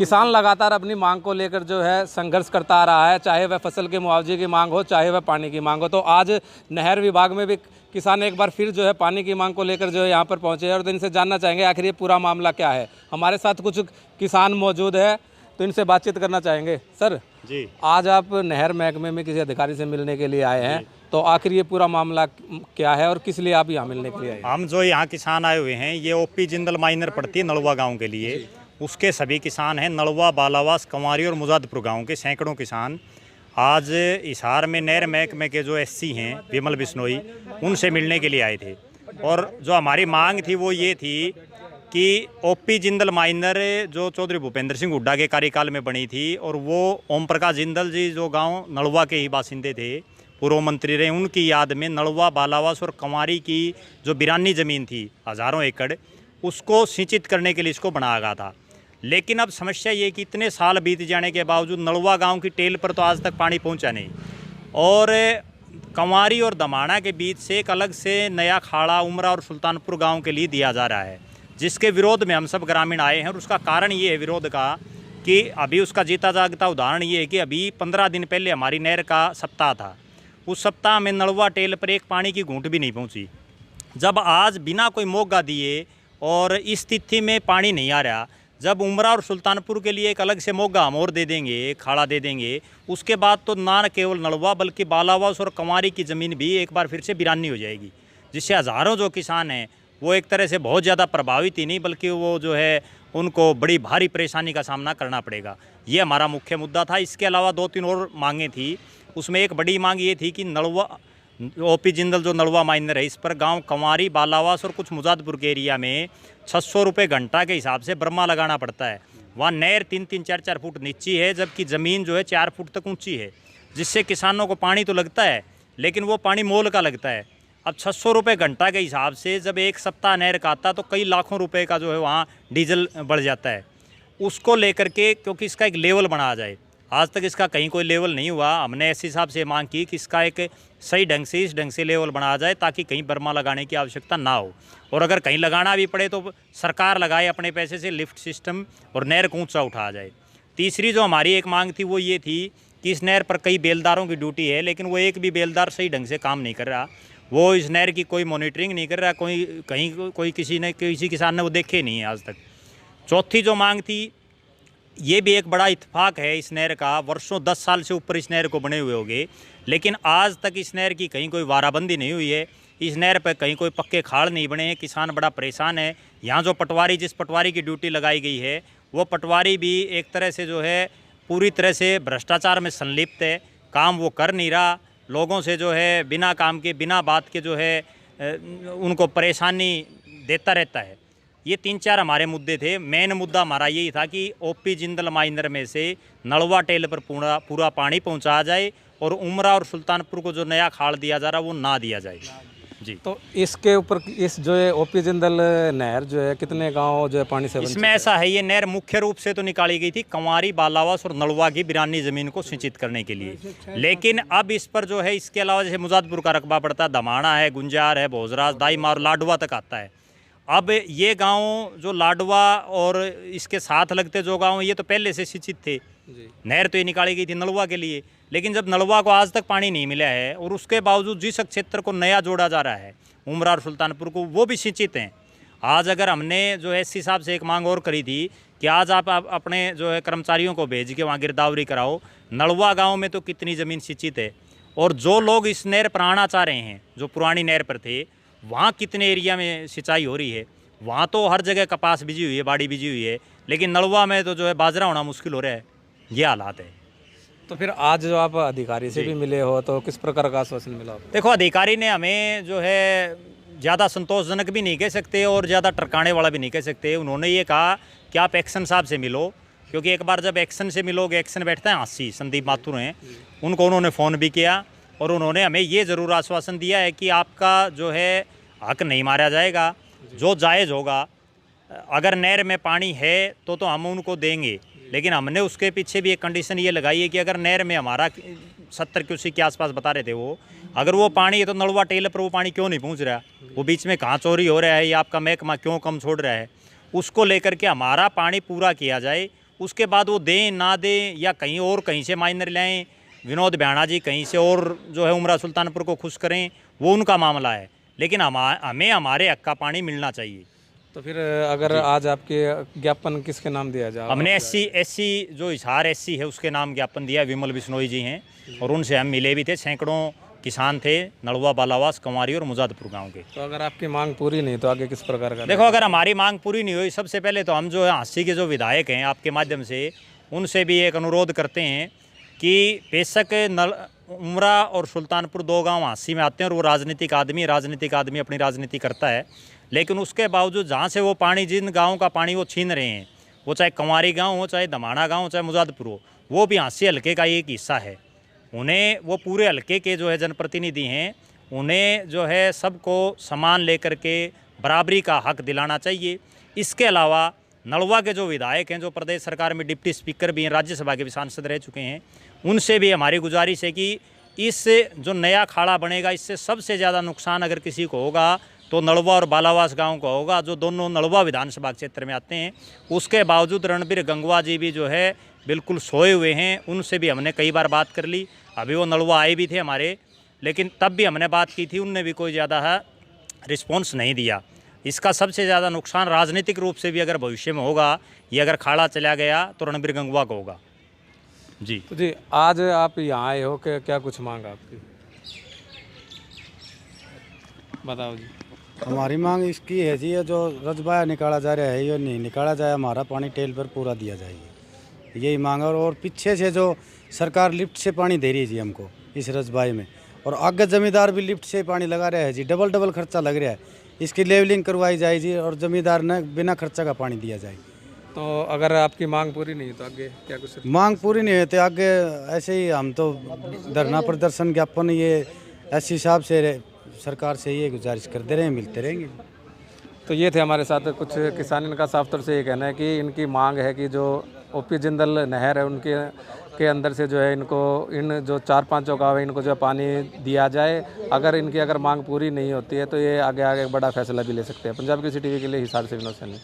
किसान लगातार अपनी मांग को लेकर जो है संघर्ष करता आ रहा है, चाहे वह फसल के मुआवजे की मांग हो, चाहे वह पानी की मांग हो। तो आज नहर विभाग में भी किसान एक बार फिर जो है पानी की मांग को लेकर जो है यहाँ पर पहुँचे हैं और तो इनसे जानना चाहेंगे आखिर ये पूरा मामला क्या है। हमारे साथ कुछ किसान मौजूद है तो इनसे बातचीत करना चाहेंगे। सर जी, आज आप नहर महकमे में किसी अधिकारी से मिलने के लिए आए हैं, तो आखिर ये पूरा मामला क्या है और किस लिए आप यहाँ मिलने के लिए आए? हम जो यहाँ किसान आए हुए हैं, ये ओपी जिंदल माइनर पड़ती है नलवा गांव के लिए, उसके सभी किसान हैं। नलवा, बालावास, कंवारी और मुजादपुर गांव के सैकड़ों किसान आज हिसार में नहर महकमे के जो एससी हैं विमल बिश्नोई, उनसे मिलने के लिए आए थे। और जो हमारी मांग थी वो ये थी कि ओपी जिंदल माइनर जो चौधरी भूपेंद्र सिंह हुड्डा के कार्यकाल में बनी थी, और वो ओम प्रकाश जिंदल जी जो गांव नलवा के ही बासिंदे थे, पूर्व मंत्री रहे, उनकी याद में नलवा, बालावास और कंवारी की जो बिरानी ज़मीन थी हज़ारों एकड़, उसको सिंचित करने के लिए इसको बनाया गया था। लेकिन अब समस्या ये कि इतने साल बीत जाने के बावजूद नलवा गांव की टेल पर तो आज तक पानी पहुंचा नहीं, और कंवारी और दमाणा के बीच से एक अलग से नया खाड़ा उमरा और सुल्तानपुर गांव के लिए दिया जा रहा है, जिसके विरोध में हम सब ग्रामीण आए हैं। और उसका कारण ये है विरोध का कि अभी उसका जीता जागता उदाहरण ये है कि अभी 15 दिन पहले हमारी नहर का सप्ताह था। उस सप्ताह में नलवा टेल पर एक पानी की घूंट भी नहीं पहुंची। जब आज बिना कोई मौका दिए और इस तिथि में पानी नहीं आ रहा, जब उमरा और सुल्तानपुर के लिए एक अलग से मौका हम और दे देंगे, खाड़ा दे देंगे, उसके बाद तो ना केवल नलवा बल्कि बालावास और कंवारी की ज़मीन भी एक बार फिर से बिरानी हो जाएगी, जिससे हज़ारों जो किसान हैं वो एक तरह से बहुत ज़्यादा प्रभावित ही नहीं बल्कि वो जो है उनको बड़ी भारी परेशानी का सामना करना पड़ेगा। ये हमारा मुख्य मुद्दा था। इसके अलावा 2-3 और मांगें थी। उसमें एक बड़ी मांग ये थी कि नलवा ओपी जिंदल जो नलवा माइनर है, इस पर गांव कंवारी, बालावास और कुछ मुजादपुर के एरिया में 600 रुपये घंटा के हिसाब से बर्मा लगाना पड़ता है। वहाँ नहर 3-3, 4-4 फुट नीची है, जबकि ज़मीन जो है 4 फुट तक ऊंची है, जिससे किसानों को पानी तो लगता है लेकिन वो पानी मोल का लगता है। अब 600 रुपये घंटा के हिसाब से जब एक सप्ताह नहर का आता तो कई लाखों रुपए का जो है वहाँ डीजल बढ़ जाता है। उसको लेकर के क्योंकि इसका एक लेवल बनाया जाए, आज तक इसका कहीं कोई लेवल नहीं हुआ। हमने इस हिसाब से मांग की कि इसका एक सही ढंग से इस ढंग से लेवल बनाया जाए ताकि कहीं बर्मा लगाने की आवश्यकता ना हो, और अगर कहीं लगाना भी पड़े तो सरकार लगाए अपने पैसे से लिफ्ट सिस्टम और नहर को ऊँचा उठाया जाए। तीसरी जो हमारी एक मांग थी वो ये थी कि इस नहर पर कई बेलदारों की ड्यूटी है, लेकिन वो एक भी बेलदार सही ढंग से काम नहीं कर रहा। वो इस नहर की कोई मॉनिटरिंग नहीं कर रहा, कोई किसी किसान ने वो देखे नहीं है आज तक। चौथी जो मांग थी, ये भी एक बड़ा इत्तेफाक है इस नहर का, वर्षों 10 साल से ऊपर इस नहर को बने हुए होंगे, लेकिन आज तक इस नहर की कहीं कोई वाराबंदी नहीं हुई है। इस नहर पर कहीं कोई पक्के खाड़ नहीं बने हैं। किसान बड़ा परेशान है। यहाँ जो पटवारी, जिस पटवारी की ड्यूटी लगाई गई है, वो पटवारी भी एक तरह से जो है पूरी तरह से भ्रष्टाचार में संलिप्त है। काम वो कर नहीं रहा, लोगों से जो है बिना काम के, बिना बात के जो है उनको परेशानी देता रहता है। ये 3-4 हमारे मुद्दे थे। मेन मुद्दा हमारा यही था कि ओपी जिंदल माइनर में से नलवा टेल पर पूरा पानी पहुंचाया जाए और उमरा और सुल्तानपुर को जो नया खाड़ दिया जा रहा वो ना दिया जाए जी। तो इसके ऊपर इस जो है ओपी जिंदल नहर जो है कितने गांव जो है पानी से इसमें ऐसा है, ये नहर मुख्य रूप से तो निकाली गई थी कंवारी, बालावास और नलवा की बिरानी ज़मीन को सिंचित करने के लिए, लेकिन अब इस पर जो है इसके अलावा जैसे मुजादपुर का रकबा पड़ता है, दमाणा है, गुंजार है, भोजराज, दाईमा और लाडवा तक आता है। अब ये गांव जो लाडवा और इसके साथ लगते जो गांव, ये तो पहले से सिंचित थे। नहर तो ये निकाली गई थी नलवा के लिए, लेकिन जब नलवा को आज तक पानी नहीं मिला है और उसके बावजूद जिस क्षेत्र को नया जोड़ा जा रहा है उमरा और सुल्तानपुर को, वो भी सिंचित हैं। आज अगर हमने जो है इस हिसाब से एक मांग और करी थी कि आज आप अपने जो है कर्मचारियों को भेज के वहाँ गिरदावरी कराओ। नलवा गाँव में तो कितनी ज़मीन सिंचित है, और जो लोग इस नहर पर आना चाह रहे हैं जो पुरानी नहर पर थे, वहाँ कितने एरिया में सिंचाई हो रही है। वहाँ तो हर जगह कपास बिजी हुई है, बाड़ी बिजी हुई है, लेकिन नलवा में तो जो है बाजरा होना मुश्किल हो रहा है। ये हालात है। तो फिर आज जो आप अधिकारी से भी मिले हो तो किस प्रकार का आश्वासन मिला? देखो, अधिकारी ने हमें जो है ज़्यादा संतोषजनक भी नहीं कह सकते और ज़्यादा टरकाने वाला भी नहीं कह सकते। उन्होंने ये कहा कि आप एक्शन साहब से मिलो, क्योंकि एक बार जब एक्शन से मिलोगे, एक्शन बैठता है हांसी, संदीप माथुर हैं, उनको उन्होंने फ़ोन भी किया और उन्होंने हमें ये ज़रूर आश्वासन दिया है कि आपका जो है हक नहीं मारा जाएगा, जो जायज़ होगा। अगर नहर में पानी है तो हम उनको देंगे, लेकिन हमने उसके पीछे भी एक कंडीशन ये लगाई है कि अगर नहर में हमारा 70 क्यूसेक के आसपास बता रहे थे वो, अगर वो पानी है तो नलवा टेल पर वो पानी क्यों नहीं पहुंच रहा, वो बीच में कहाँ चोरी हो रहा है या आपका महकमा क्यों कम छोड़ रहा है, उसको लेकर के हमारा पानी पूरा किया जाए। उसके बाद वो दें ना दें या कहीं और कहीं से माइनर लाएं, विनोद भ्याणा जी कहीं से और जो है उमरा सुल्तानपुर को खुश करें, वो उनका मामला है, लेकिन हमें हमारे हक का पानी मिलना चाहिए। तो फिर अगर आज आपके ज्ञापन किसके नाम दिया जाए? हमने एससी जो हिसार एससी है उसके नाम ज्ञापन दिया, विमल बिश्नोई जी हैं, और उनसे हम मिले भी थे। सैकड़ों किसान थे नलवा, बालावास, कंवारी और मुजादपुर गांव के। तो अगर आपकी मांग पूरी नहीं तो आगे किस प्रकार का? देखो, अगर हमारी मांग पूरी नहीं हुई, सबसे पहले तो हम जो है हांसी के जो विधायक हैं आपके माध्यम से उनसे भी एक अनुरोध करते हैं कि बेशक उमरा और सुल्तानपुर 2 गांव हांसी में आते हैं और वो राजनीतिक आदमी अपनी राजनीति करता है, लेकिन उसके बावजूद जहाँ से वो पानी, जिन गाँव का पानी वो छीन रहे हैं, वो चाहे कंवारी गाँव हो, चाहे दमाणा गाँव हो, चाहे मुजादपुर हो, वो भी हांसी हल्के का एक हिस्सा है। उन्हें वो पूरे हल्के के जो है जनप्रतिनिधि हैं, उन्हें जो है सबको समान लेकर के बराबरी का हक दिलाना चाहिए। इसके अलावा नलवा के जो विधायक हैं, जो प्रदेश सरकार में डिप्टी स्पीकर भी हैं, राज्यसभा के भी सांसद रह चुके हैं, उनसे भी हमारी गुजारिश है कि इस जो नया खाड़ा बनेगा, इससे सबसे ज़्यादा नुकसान अगर किसी को होगा तो नलवा और बालावास गांव को होगा, जो दोनों नलवा विधानसभा क्षेत्र में आते हैं। उसके बावजूद रणबीर गंगवा जी भी जो है बिल्कुल सोए हुए हैं, उनसे भी हमने कई बार बात कर ली। अभी वो नलवा आए भी थे हमारे, लेकिन तब भी हमने बात की थी, उनने भी कोई ज़्यादा है रिस्पॉन्स नहीं दिया। इसका सबसे ज़्यादा नुकसान राजनीतिक रूप से भी अगर भविष्य में होगा, ये अगर खाड़ा चला गया तो रणबीर गंगवा को होगा। जी तो जी, आज आप यहाँ आए हो कि क्या कुछ मांग आपकी? बताओ जी। हमारी मांग इसकी है जी, ये जो रजबाया निकाला जा रहा है ये नहीं निकाला जाए, हमारा पानी टेल पर पूरा दिया जाएगी, यही मांग है। और पीछे से जो सरकार लिफ्ट से पानी दे रही है जी हमको इस रजबाए में, और आगे जमींदार भी लिफ्ट से पानी लगा रहे हैं जी, डबल खर्चा लग रहा है। इसकी लेवलिंग करवाई जाए जी और जमींदार ने बिना खर्चा का पानी दिया जाए। तो अगर आपकी मांग पूरी नहीं तो आगे क्या कुछ? मांग पूरी नहीं होती आगे ऐसे ही हम तो धरना प्रदर्शन ज्ञापन ये ऐसे हिसाब से सरकार से ये गुजारिश करते रहे, मिलते रहेंगे। तो ये थे हमारे साथ कुछ किसान, इनका साफ तौर से ये कहना है कि इनकी मांग है कि जो ओपी जिंदल नहर है उनके अंदर से जो है इनको इन जो 4-5 गाँव है इनको जो पानी दिया जाए। अगर मांग पूरी नहीं होती है तो ये आगे बड़ा फैसला भी ले सकते हैं। पंजाब केसरी टीवी के लिए हिसार से विनोद सैनी।